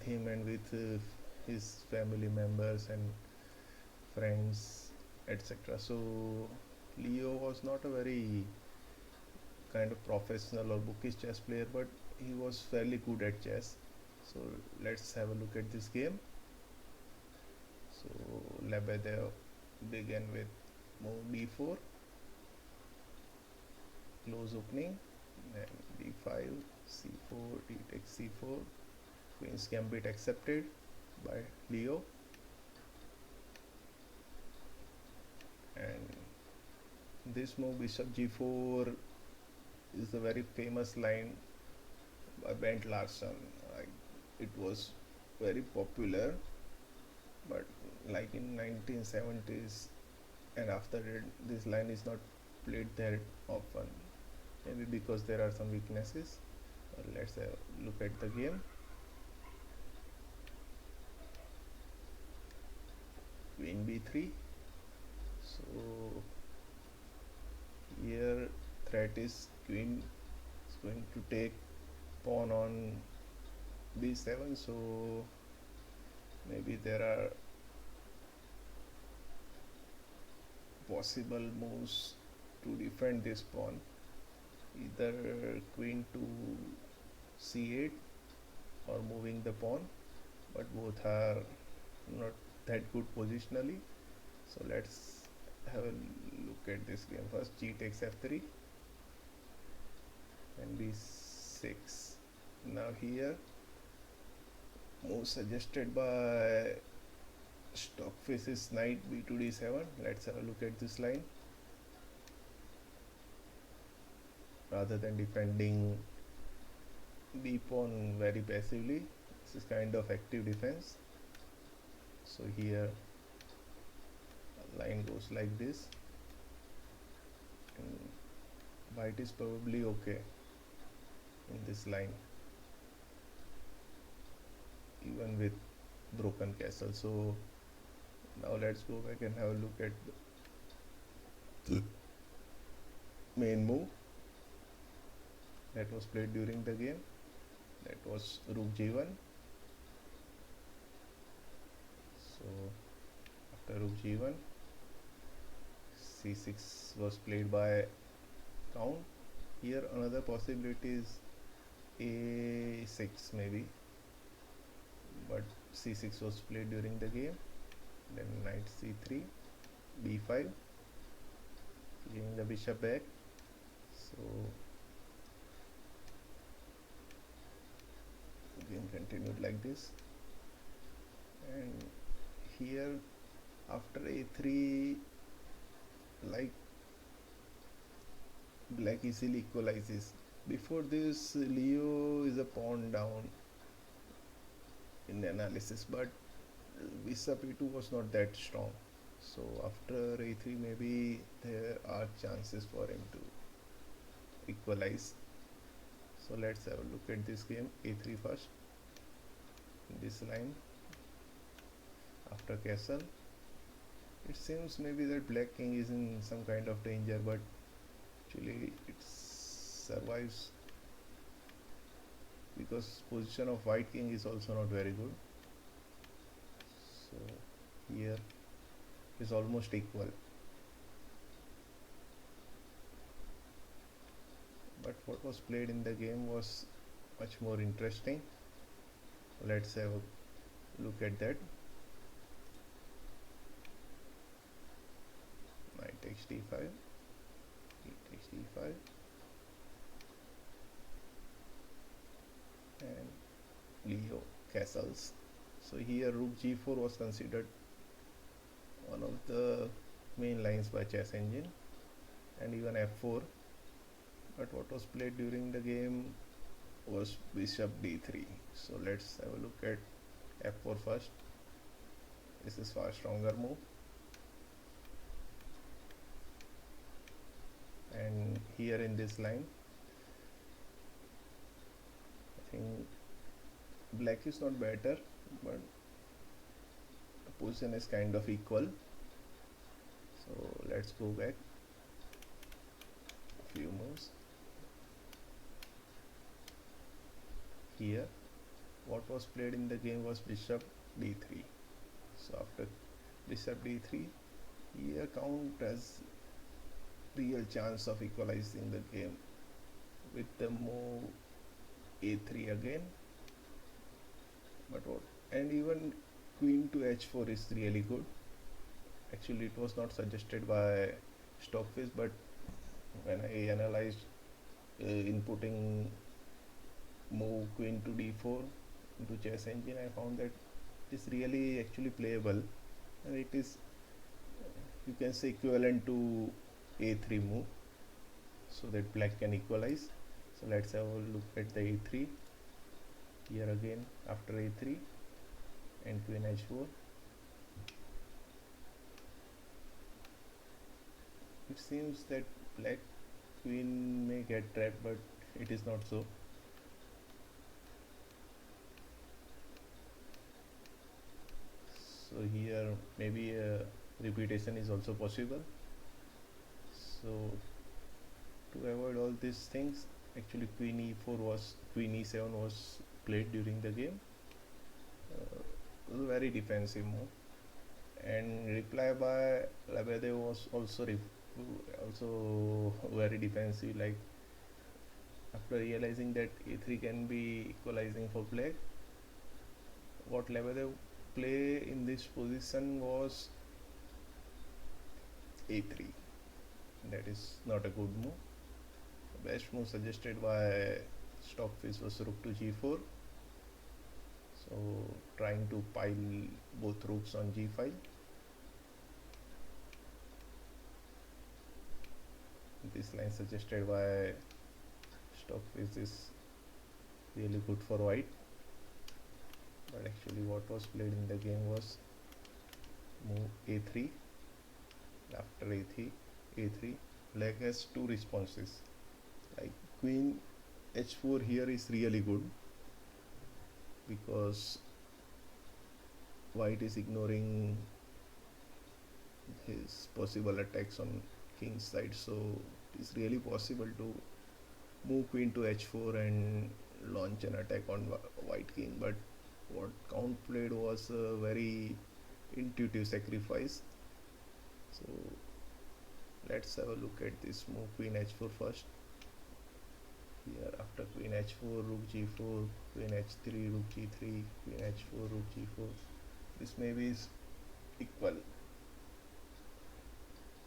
him and with his family members and friends, etc. So Leo was not a very kind of professional or bookish chess player, but he was fairly good at chess. So let's have a look at this game. So Lebedev began with move d4, close opening, then d5, c4, d takes c4, queen's gambit accepted by Leo, and this move bishop g4 is a very famous line by Bent Larsen. It was very popular, but like in 1970s and after it, this line is not played that often, maybe because there are some weaknesses. Let's look at the game. Queen b3. So here threat is queen is going to take pawn on b7, so maybe there are possible moves to defend this pawn, either queen to c8 or moving the pawn, but both are not that good positionally. So let's have a look at this game. First g takes f3 and b6. Now here move suggested by Stockfish is knight b2 d7. Let's have a look at this line. Rather than defending b pawn very passively, this is kind of active defense. So here line goes like this, and white is probably okay in this line even with broken castle. So now let's go back and have a look at the main move that was played during the game. That was rook g1. So after rook g1, c6 was played by count. Here another possibility is a6 maybe, but c6 was played during the game. Then knight c3, b5, giving the bishop back. So game continued like this, and here after a3, like black easily equalizes. Before this, Leo is a pawn down in the analysis, but bishop e2 was not that strong. So after a3, maybe there are chances for him to equalize. So let's have a look at this game. a3 first, this line after castle. It seems maybe that black king is in some kind of danger, but actually it survives because position of white king is also not very good. So here is almost equal, but what was played in the game was much more interesting. Let's have a look at that. Knight takes d5, e takes d5, and Leo castles. So here rook g4 was considered one of the main lines by chess engine, and even f4, but what was played during the game was bishop d3. So let's have a look at f4 first. This is far stronger move, and here in this line I think black is not better, but the position is kind of equal. So let's go back a few moves. Here what was played in the game was bishop d3. So after bishop d3, here count has real chance of equalizing the game with the move a3 again. But what, and even queen to h4 is really good. Actually it was not suggested by Stockfish, but when I analyzed inputting move queen to d4 into chess engine, I found that it is really actually playable, and it is, you can say, equivalent to a3 move, so that black can equalize. So let's have a look at the a3 here again. After a3 and queen h4, it seems that black queen may get trapped, but it is not so. So here maybe a repetition is also possible. So to avoid all these things, actually queen e7 was played during the game. It was a very defensive move, and reply by Lebedev was also very defensive. Like, after realizing that a3 can be equalizing for black, what Lebedev play in this position was a3. That is not a good move. The best move suggested by Stockfish was rook to g4. So trying to pile both rooks on g file. This line suggested by Stockfish is really good for white, but actually what was played in the game was move a3. After a3, black has two responses. Like queen h4 here is really good, because white is ignoring his possible attacks on king's side, so it is really possible to move queen to h4 and launch an attack on white king. But what count played was a very intuitive sacrifice. So let's have a look at this move queen h4 first. Here after queen h4, rook g4, queen h3, rook g3, queen h4, rook g4. This maybe is equal.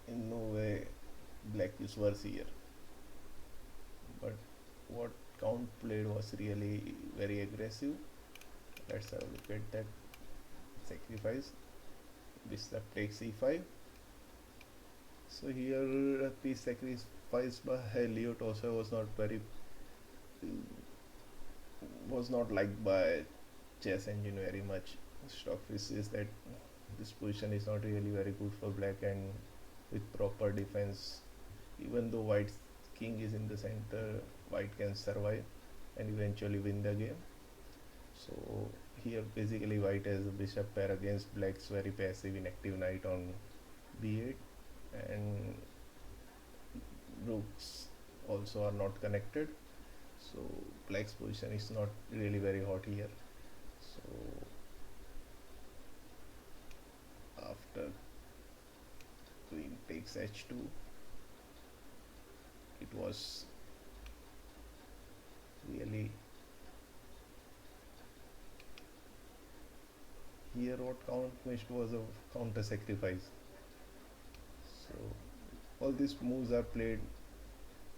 In no way black is worse here. But what count played was really very aggressive. Let's have a look at that sacrifice. Bishop takes e5. So here a piece sacrificed by Leo Tolstoy was not liked by chess engine very much. Stockfish says that this position is not really very good for black, and with proper defense, even though white's king is in the center, white can survive and eventually win the game. So here basically white has a bishop pair against black's very passive inactive knight on b8, and rooks also are not connected, so black's position is not really very hot here. So after queen takes h2, it was really, here what count missed was a counter sacrifice. So all these moves are played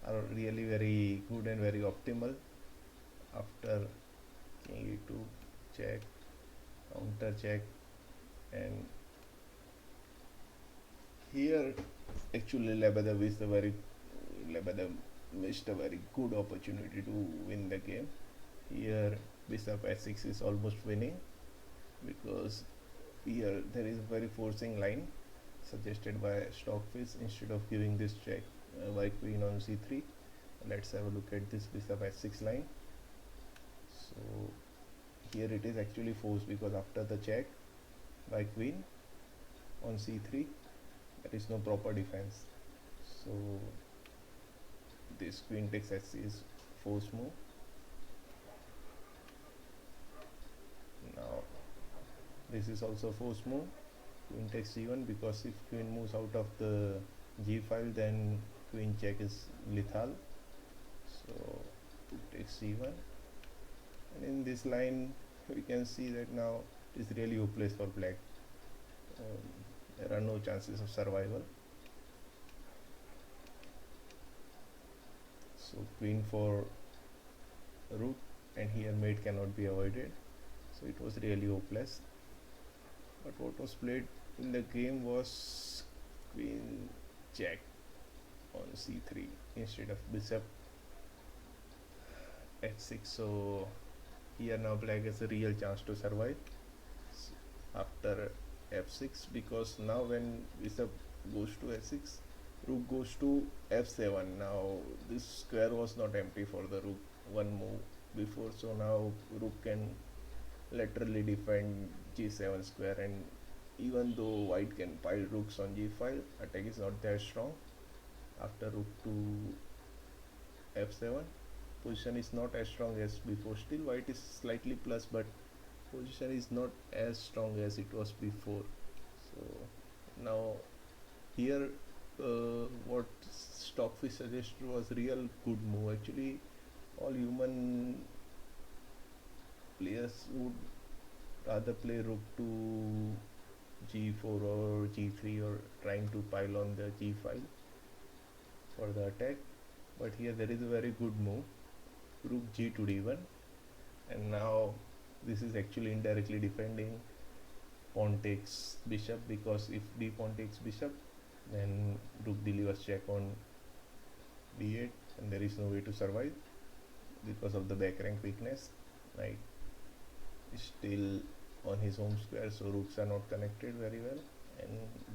are really very good and very optimal. After king e2, check, counter check, and here actually Lebedev missed a very good opportunity to win the game. Here bishop h6 is almost winning, because here there is a very forcing line suggested by Stockfish. Instead of giving this check by queen on c3, let's have a look at this bishop h6 line. So here it is actually forced, because after the check by queen on c3, there is no proper defense. So this queen takes h is forced move. This is also force move. Queen takes g1, because if queen moves out of the g file, then queen check is lethal. So rook takes c1, and in this line we can see that now it is really hopeless for black. There are no chances of survival. So queen for rook, and here mate cannot be avoided, so it was really hopeless. But what was played in the game was queen check on c3 instead of bishop h6. So here now black has a real chance to survive after f6, because now when bishop goes to h6, rook goes to f7. Now this square was not empty for the rook one move before, so now rook can laterally defend g7 square, and even though white can pile rooks on g5, attack is not that strong. After rook to f7, position is not as strong as before. Still white is slightly plus, but position is not as strong as it was before. So now here what Stockfish suggested was real good move. Actually all human players would rather play rook to g4 or g3, or trying to pile on the g file for the attack, but here there is a very good move, rook g to d1, and now this is actually indirectly defending pawn takes bishop, because if d pawn takes bishop, then rook delivers check on d8, and there is no way to survive because of the back rank weakness. Knight is still on his home square, so rooks are not connected very well, and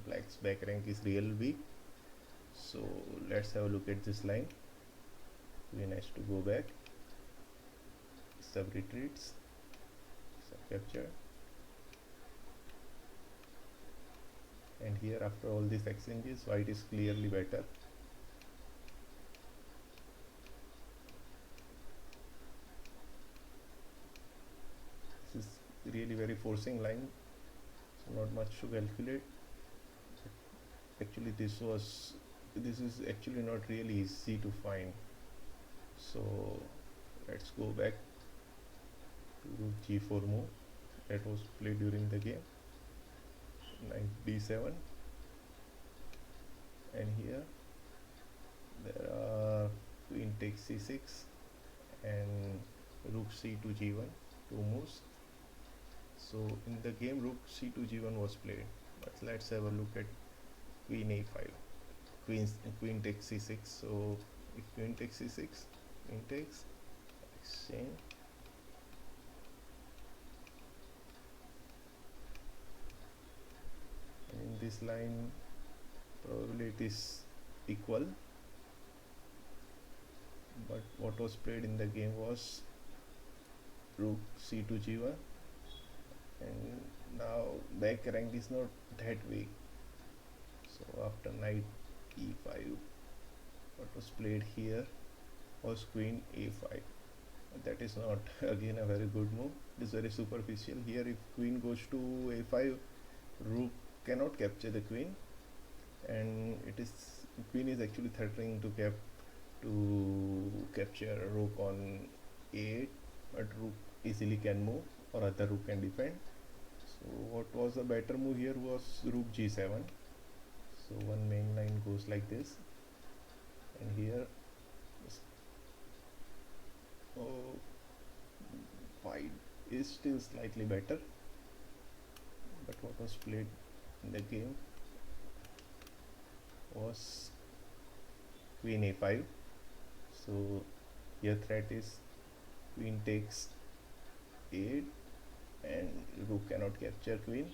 black's back rank is real weak. So let's have a look at this line. Queen has to go back, sub retreats, sub capture, and here after all these exchanges, white is clearly better. This is really very forcing line, so not much to calculate. Actually this is actually not really easy to find. So let's go back to rook g4 move that was played during the game. Knight d7, and here there are queen takes c6 and rook c to g1, two moves. So in the game rook c to g1 was played, but let's have a look at queen a5. Queen takes c6. So if queen takes c6, queen takes, exchange, and in this line probably it is equal, but what was played in the game was rook c to g1, and now back rank is not that weak. So after knight e5, what was played here was queen a5. That is not again a very good move. It is very superficial. Here if queen goes to a5, rook cannot capture the queen, and queen is actually threatening to capture rook on a8, but rook easily can move, or other rook can defend. So what was a better move here was rook g7. So one main line goes like this, and here white is still slightly better, but what was played in the game was queen a5. So here threat is queen takes 8, and rook cannot capture queen.